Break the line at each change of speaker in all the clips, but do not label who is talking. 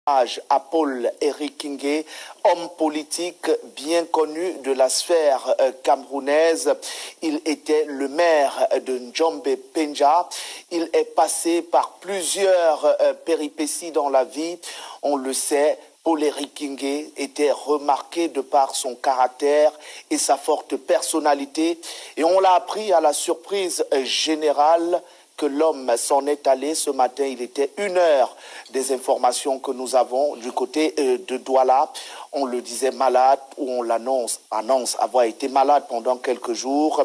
À Paul-Éric Kingé, homme politique bien connu de la sphère camerounaise. Il était le maire de Ndjombe-Penja. Il est passé par plusieurs péripéties dans la vie. On le sait, Paul-Éric Kingé était remarqué de par son caractère et sa forte personnalité. Et on l'a appris à la surprise générale que l'homme s'en est allé ce matin. Il était 1h des informations que nous avons du côté de Douala. On le disait malade ou on annonce avoir été malade pendant quelques jours.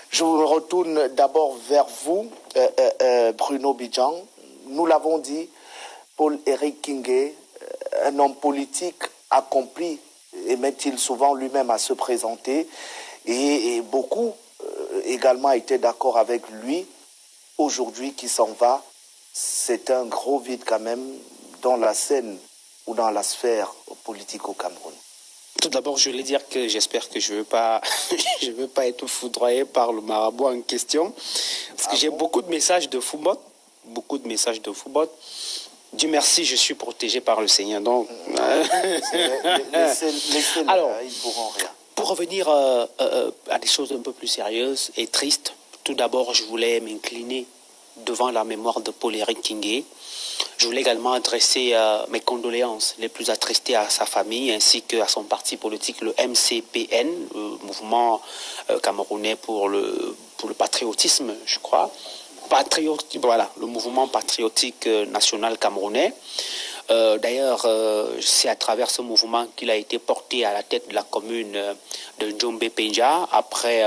Je vous retourne d'abord vers vous, Bruno Bidjan. Nous l'avons dit, Paul-Éric Kingé, un homme politique accompli, aimait-il souvent lui-même à se présenter, et beaucoup également étaient d'accord avec lui. Aujourd'hui qui s'en va, c'est un gros vide quand même dans la scène ou dans la sphère politique au Cameroun.
Tout d'abord, je voulais dire que j'espère que je ne veux pas être foudroyé par le marabout en question. Parce que j'ai beaucoup de messages de football. Dieu merci, je suis protégé par le Seigneur. Donc,
alors, ils pourront rien.
Pour revenir à des choses un peu plus sérieuses et tristes, tout d'abord, je voulais m'incliner devant la mémoire de Paul-Éric Kingé. Je voulais également adresser mes condoléances les plus attristées à sa famille ainsi qu'à son parti politique, le MCPN, le mouvement camerounais pour le patriotisme, je crois. Le mouvement patriotique national camerounais. D'ailleurs, c'est à travers ce mouvement qu'il a été porté à la tête de la commune de Ndjombe-Penja après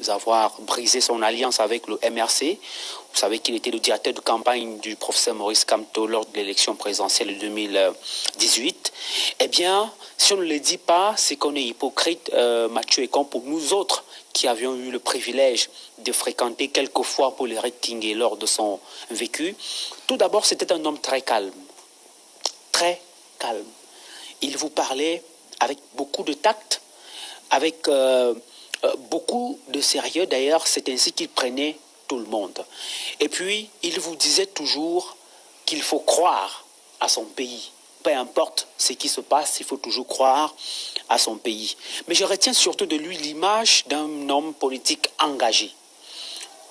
avoir brisé son alliance avec le MRC. Vous savez qu'il était le directeur de campagne du professeur Maurice Kamto lors de l'élection présidentielle de 2018. Eh bien, si on ne le dit pas, c'est qu'on est hypocrite, Mathieu Ekon, pour nous autres qui avions eu le privilège de fréquenter quelquefois Paul-Éric Kingé lors de son vécu. Tout d'abord, c'était un homme très calme. Très calme. Il vous parlait avec beaucoup de tact, avec beaucoup de sérieux. D'ailleurs, c'est ainsi qu'il prenait tout le monde. Et puis, il vous disait toujours qu'il faut croire à son pays. Peu importe ce qui se passe, il faut toujours croire à son pays. Mais je retiens surtout de lui l'image d'un homme politique engagé.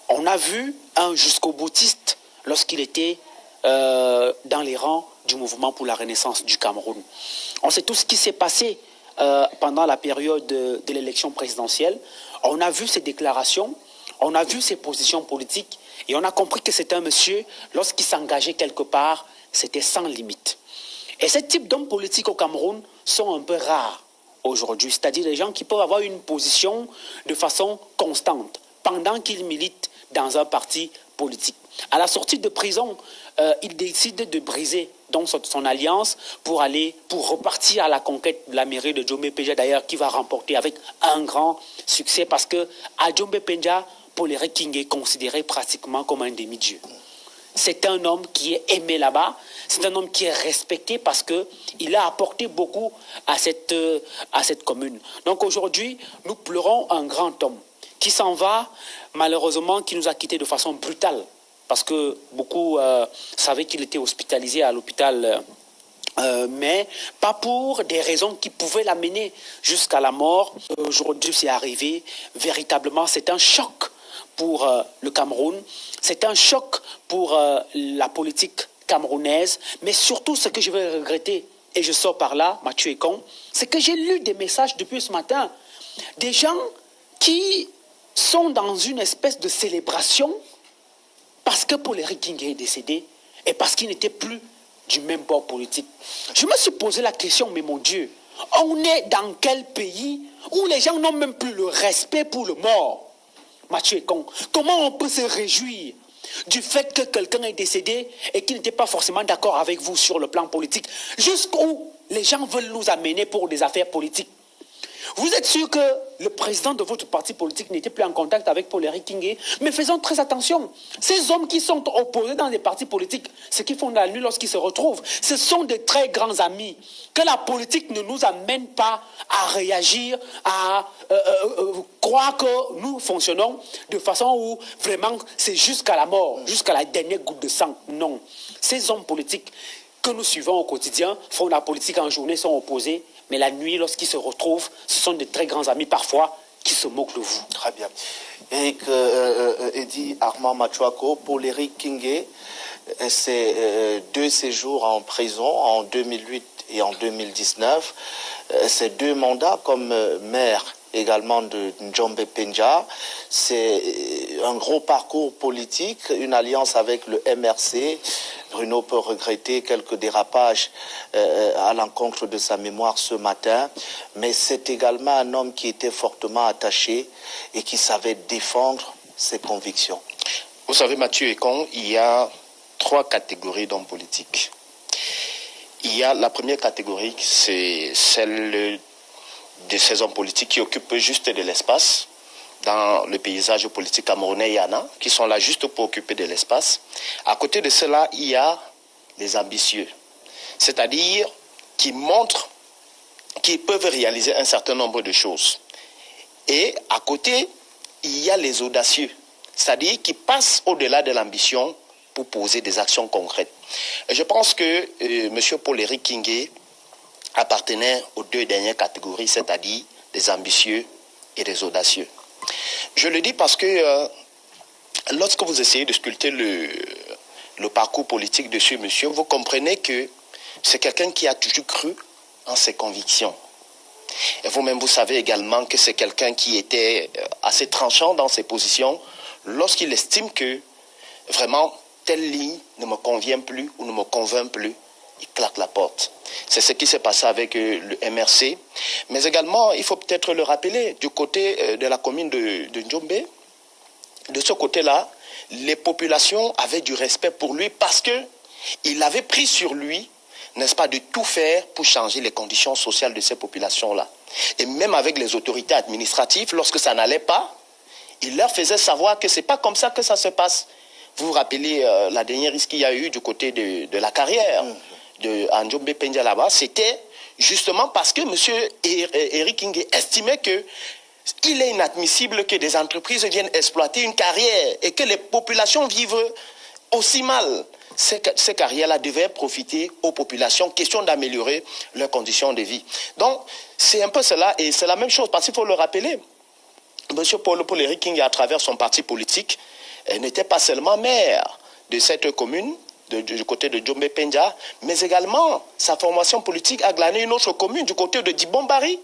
On a vu un jusqu'au-boutiste lorsqu'il était dans les rangs du mouvement pour la renaissance du Cameroun. On sait tout ce qui s'est passé pendant la période de l'élection présidentielle. On a vu ses déclarations, on a vu ses positions politiques et on a compris que c'était un monsieur, lorsqu'il s'engageait quelque part, c'était sans limite. Et ce type d'hommes politiques au Cameroun sont un peu rares aujourd'hui, c'est-à-dire des gens qui peuvent avoir une position de façon constante pendant qu'ils militent dans un parti politique. À la sortie de prison, il décide de briser donc son alliance pour repartir à la conquête de la mairie de Ndjombe-Penja, d'ailleurs, qui va remporter avec un grand succès parce que à Ndjombe-Penja, Paul-Éric Kingé est considéré pratiquement comme un demi-dieu. C'est un homme qui est aimé là-bas, c'est un homme qui est respecté parce qu'il a apporté beaucoup à cette commune. Donc aujourd'hui, nous pleurons un grand homme qui s'en va, malheureusement, qui nous a quittés de façon brutale. Parce que beaucoup savaient qu'il était hospitalisé à l'hôpital, mais pas pour des raisons qui pouvaient l'amener jusqu'à la mort. Aujourd'hui, c'est arrivé. Véritablement, c'est un choc pour le Cameroun. C'est un choc pour la politique camerounaise. Mais surtout, ce que je vais regretter, et je sors par là, Mathieu Ekon, c'est que j'ai lu des messages depuis ce matin. Des gens qui sont dans une espèce de célébration parce que Paul-Éric Kingé est décédé et parce qu'il n'était plus du même bord politique. Je me suis posé la question, mais mon Dieu, on est dans quel pays où les gens n'ont même plus le respect pour le mort? Mathieu Ekon, comment on peut se réjouir du fait que quelqu'un est décédé et qu'il n'était pas forcément d'accord avec vous sur le plan politique, jusqu'où les gens veulent nous amener pour des affaires politiques? Vous êtes sûr que le président de votre parti politique n'était plus en contact avec Paul-Éric Kingé? Mais faisons très attention. Ces hommes qui sont opposés dans des partis politiques, ce qu'ils font dans la nuit lorsqu'ils se retrouvent, ce sont de très grands amis. Que la politique ne nous amène pas à réagir, à croire que nous fonctionnons de façon où vraiment c'est jusqu'à la mort, jusqu'à la dernière goutte de sang. Non. Ces hommes politiques, que nous suivons au quotidien font la politique en journée, sont opposés, mais la nuit, lorsqu'ils se retrouvent, ce sont de très grands amis parfois qui se moquent de vous.
Très bien. Eric Eddy Armand Machuako, pour Eric Kingé, c'est 2 séjours en prison en 2008 et en 2019. C'est 2 mandats comme maire également de Njombe Penja. C'est un gros parcours politique, une alliance avec le MRC. Bruno peut regretter quelques dérapages à l'encontre de sa mémoire ce matin, mais c'est également un homme qui était fortement attaché et qui savait défendre ses convictions.
Vous savez, Mathieu Ekong, il y a 3 catégories d'hommes politiques. Il y a la première catégorie, c'est celle de ces hommes politiques qui occupent juste de l'espace. Dans le paysage politique camerounais, il y en a qui sont là juste pour occuper de l'espace. À côté de cela, il y a les ambitieux, c'est-à-dire qui montrent qu'ils peuvent réaliser un certain nombre de choses. Et à côté, il y a les audacieux, c'est-à-dire qui passent au-delà de l'ambition pour poser des actions concrètes. Et je pense que M. Paul-Éric Kingé appartenait aux 2 dernières catégories, c'est-à-dire des ambitieux et des audacieux. Je le dis parce que lorsque vous essayez de sculpter le parcours politique de ce monsieur, vous comprenez que c'est quelqu'un qui a toujours cru en ses convictions. Et vous-même, vous savez également que c'est quelqu'un qui était assez tranchant dans ses positions lorsqu'il estime que vraiment telle ligne ne me convient plus ou ne me convainc plus. Il claque la porte. C'est ce qui s'est passé avec le MRC. Mais également, il faut peut-être le rappeler, du côté de la commune de Njombe, de ce côté-là, les populations avaient du respect pour lui parce qu'il avait pris sur lui, n'est-ce pas, de tout faire pour changer les conditions sociales de ces populations-là. Et même avec les autorités administratives, lorsque ça n'allait pas, il leur faisait savoir que ce n'est pas comme ça que ça se passe. Vous vous rappelez la dernière risque qu'il y a eu du côté de la carrière de Njombe Penja là-bas, c'était justement parce que M. Eric Kingé estimait que il est inadmissible que des entreprises viennent exploiter une carrière et que les populations vivent aussi mal. Ces carrières-là devaient profiter aux populations, question d'améliorer leurs conditions de vie. Donc, c'est un peu cela, et c'est la même chose, parce qu'il faut le rappeler. M. Paul-Éric Kingé, à travers son parti politique, n'était pas seulement maire de cette commune, du côté de Njombe Penja, mais également sa formation politique a glané une autre commune du côté de Dibombari.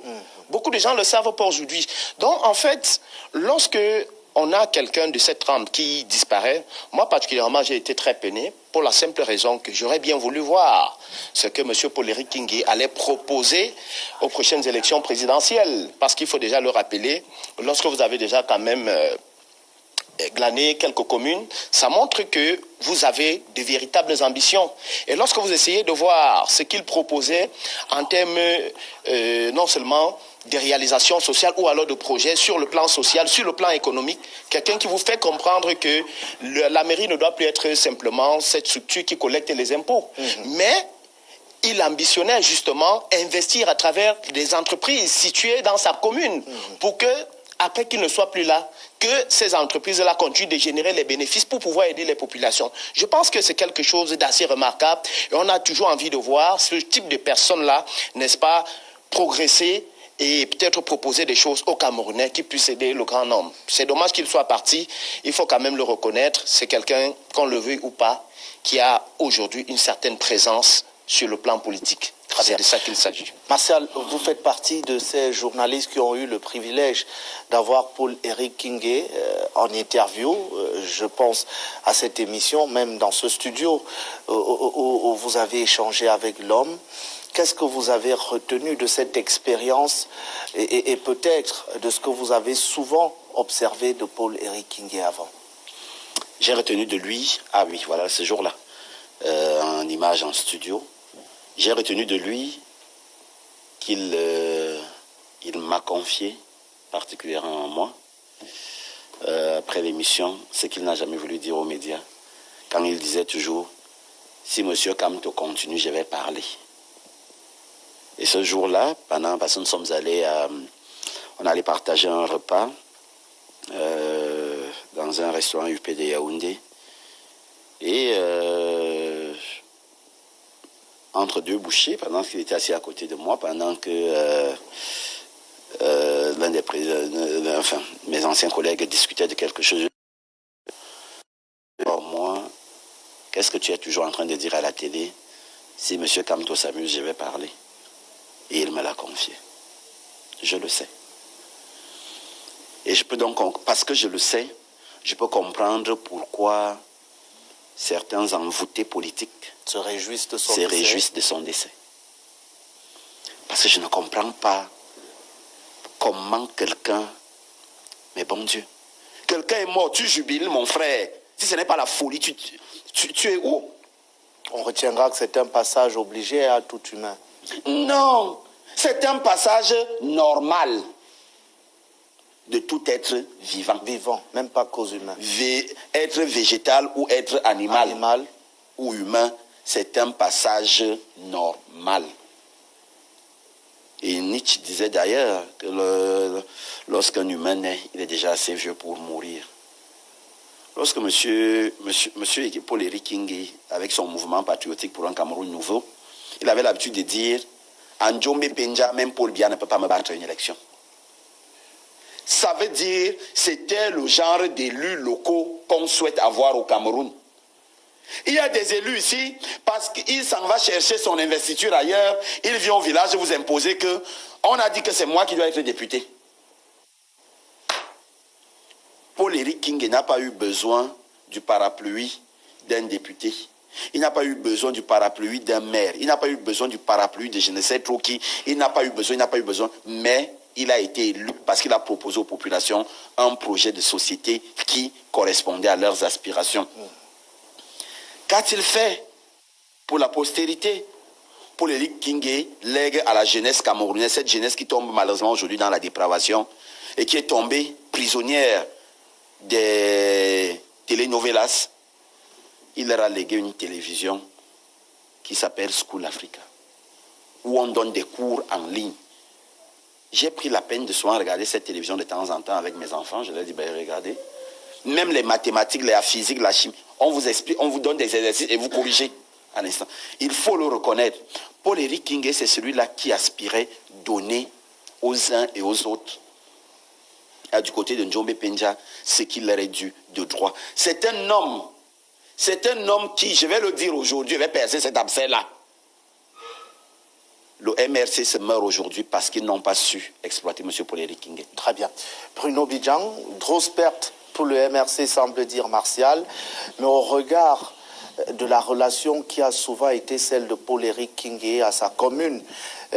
Beaucoup de gens ne le savent pas aujourd'hui. Donc en fait, lorsque on a quelqu'un de cette trempe qui disparaît, moi particulièrement j'ai été très peiné pour la simple raison que j'aurais bien voulu voir ce que M. Paul-Éric Kingé allait proposer aux prochaines élections présidentielles. Parce qu'il faut déjà le rappeler, lorsque vous avez déjà quand même glaner quelques communes, ça montre que vous avez de véritables ambitions. Et lorsque vous essayez de voir ce qu'il proposait en termes non seulement de réalisations sociales ou alors de projets sur le plan social, sur le plan économique, quelqu'un qui vous fait comprendre que la mairie ne doit plus être simplement cette structure qui collecte les impôts, mais il ambitionnait justement investir à travers des entreprises situées dans sa commune pour que après qu'il ne soit plus là, que ces entreprises-là continuent de générer les bénéfices pour pouvoir aider les populations. Je pense que c'est quelque chose d'assez remarquable et on a toujours envie de voir ce type de personnes-là, n'est-ce pas, progresser et peut-être proposer des choses aux Camerounais qui puissent aider le grand nombre. C'est dommage qu'il soit parti, il faut quand même le reconnaître, c'est quelqu'un, qu'on le veuille ou pas, qui a aujourd'hui une certaine présence sur le plan politique. C'est de ça qu'il s'agit.
Martial, vous faites partie de ces journalistes qui ont eu le privilège d'avoir Paul-Éric Kingé en interview. Je pense à cette émission, même dans ce studio où vous avez échangé avec l'homme. Qu'est-ce que vous avez retenu de cette expérience et peut-être de ce que vous avez souvent observé de Paul-Éric Kingé avant?
J'ai retenu de lui, voilà, ce jour-là, en image en studio. J'ai retenu de lui qu'il il m'a confié, particulièrement à moi, après l'émission, ce qu'il n'a jamais voulu dire aux médias, quand il disait toujours, si M. Kamto continue, je vais parler. Et ce jour-là, parce que nous sommes allés, on allait partager un repas dans un restaurant UP de Yaoundé, et entre deux bouchées, pendant qu'il était assis à côté de moi, pendant que l'un des mes anciens collègues discutaient de quelque chose. Or, moi, qu'est-ce que tu es toujours en train de dire à la télé? Si M. Kamto s'amuse, je vais parler. Et il me l'a confié. Je le sais. Et je peux donc, parce que je le sais, je peux comprendre pourquoi certains envoûtés politiques
se réjouissent de
son décès. Parce que je ne comprends pas comment quelqu'un... Mais bon Dieu, quelqu'un est mort, tu jubiles, mon frère. Si ce n'est pas la folie, tu es où?
On retiendra que c'est un passage obligé à tout humain.
Non, c'est un passage normal de tout être vivant.
Vivant, même pas cause humaine.
Être végétal ou être animal ou humain, c'est un passage normal. Et Nietzsche disait d'ailleurs que lorsqu'un humain naît, il est déjà assez vieux pour mourir. Lorsque monsieur Paul-Éric Kinge, avec son mouvement patriotique pour un Cameroun nouveau, il avait l'habitude de dire « En Djombe Penja, même Paul Biya ne peut pas me battre à une élection ». Ça veut dire c'était le genre d'élus locaux qu'on souhaite avoir au Cameroun. Il y a des élus ici, parce qu'il s'en va chercher son investiture ailleurs, il vient au village vous imposer que on a dit que c'est moi qui dois être député. Paul-Éric Kinge n'a pas eu besoin du parapluie d'un député. Il n'a pas eu besoin du parapluie d'un maire. Il n'a pas eu besoin du parapluie de je ne sais trop qui. Il n'a pas eu besoin. Mais il a été élu parce qu'il a proposé aux populations un projet de société qui correspondait à leurs aspirations. Qu'a-t-il fait pour la postérité? Paul-Éric Kinge lègue à la jeunesse camerounaise, cette jeunesse qui tombe malheureusement aujourd'hui dans la dépravation et qui est tombée prisonnière des telenovelas. Il leur a légué une télévision qui s'appelle School Africa, où on donne des cours en ligne. J'ai pris la peine de souvent regarder cette télévision de temps en temps avec mes enfants. Je leur ai dit, ben, regardez. Même les mathématiques, la physique, la chimie, on vous explique, on vous donne des exercices et vous corrigez à l'instant. Il faut le reconnaître. Paul-Éric Kinge, c'est celui-là qui aspirait donner aux uns et aux autres, du côté de Djombe Penja, ce qu'il leur est dû de droit. C'est un homme qui, je vais le dire aujourd'hui, va percer cet abcès-là. Le MRC se meurt aujourd'hui parce qu'ils n'ont pas su exploiter M. Paul-Éric Kinge.
Très bien. Bruno Bidjan, grosse perte pour le MRC, semble dire Martial, mais au regard de la relation qui a souvent été celle de Paul-Éric Kinge à sa commune,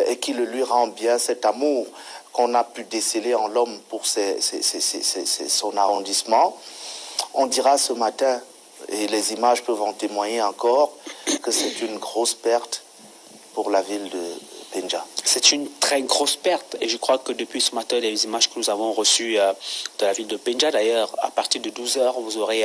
et qui le lui rend bien, cet amour qu'on a pu déceler en l'homme pour son arrondissement, on dira ce matin, et les images peuvent en témoigner encore, que c'est une grosse perte pour la ville de Penja.
C'est une très grosse perte et je crois que depuis ce matin, les images que nous avons reçues de la ville de Penja, d'ailleurs, à partir de 12h, vous aurez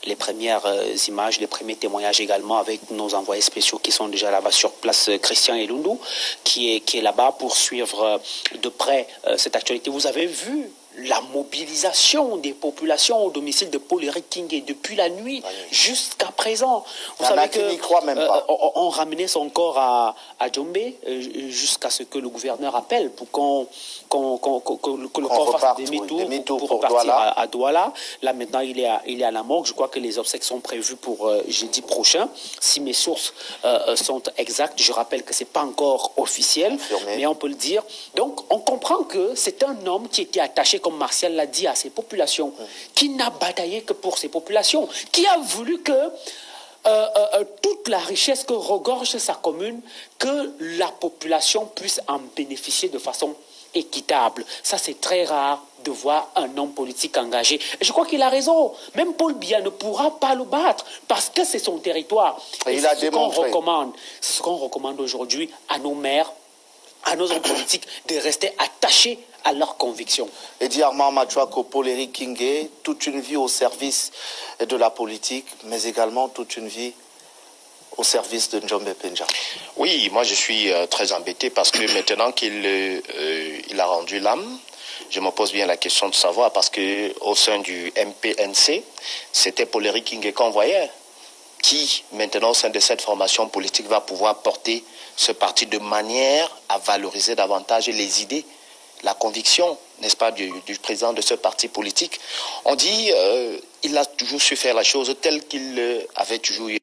les premières images, les premiers témoignages également avec nos envoyés spéciaux qui sont déjà là-bas sur place, Christian Elundu, qui est là-bas pour suivre de près cette actualité. Vous avez vu la mobilisation des populations au domicile de Paul-Éric Kinge depuis la nuit jusqu'à présent. Vous savez qu'on ramenait son corps à Djombe jusqu'à ce que le gouverneur appelle pour que le corps fasse demi-tour pour repartir à Douala. Là maintenant il est à la morgue. Je crois que les obsèques sont prévues pour jeudi prochain. Si mes sources sont exactes, je rappelle que ce n'est pas encore officiel, mais on peut le dire. Donc on comprend que c'est un homme qui était attaché, comme Martial l'a dit, à ses populations, qui n'a bataillé que pour ses populations, qui a voulu que toute la richesse que regorge sa commune, que la population puisse en bénéficier de façon équitable. Ça, c'est très rare de voir un homme politique engagé. Et je crois qu'il a raison. Même Paul Biya ne pourra pas le battre parce que c'est son territoire. Et c'est ce qu'on recommande aujourd'hui à nos maires, à nos hommes politiques, de rester attachés à leurs convictions.
Et dit Armand Machuako, Paul-Éric Kinge, toute une vie au service de la politique, mais également toute une vie au service de Djombe Penja.
Oui, moi je suis très embêté parce que maintenant qu'il a rendu l'âme, je me pose bien la question de savoir, parce qu'au sein du MPNC, c'était Paul-Éric Kinge qu'on voyait. qui, maintenant, au sein de cette formation politique, va pouvoir porter ce parti de manière à valoriser davantage les idées, la conviction, n'est-ce pas, du président de ce parti politique. On dit il a toujours su faire la chose telle qu'il avait toujours eu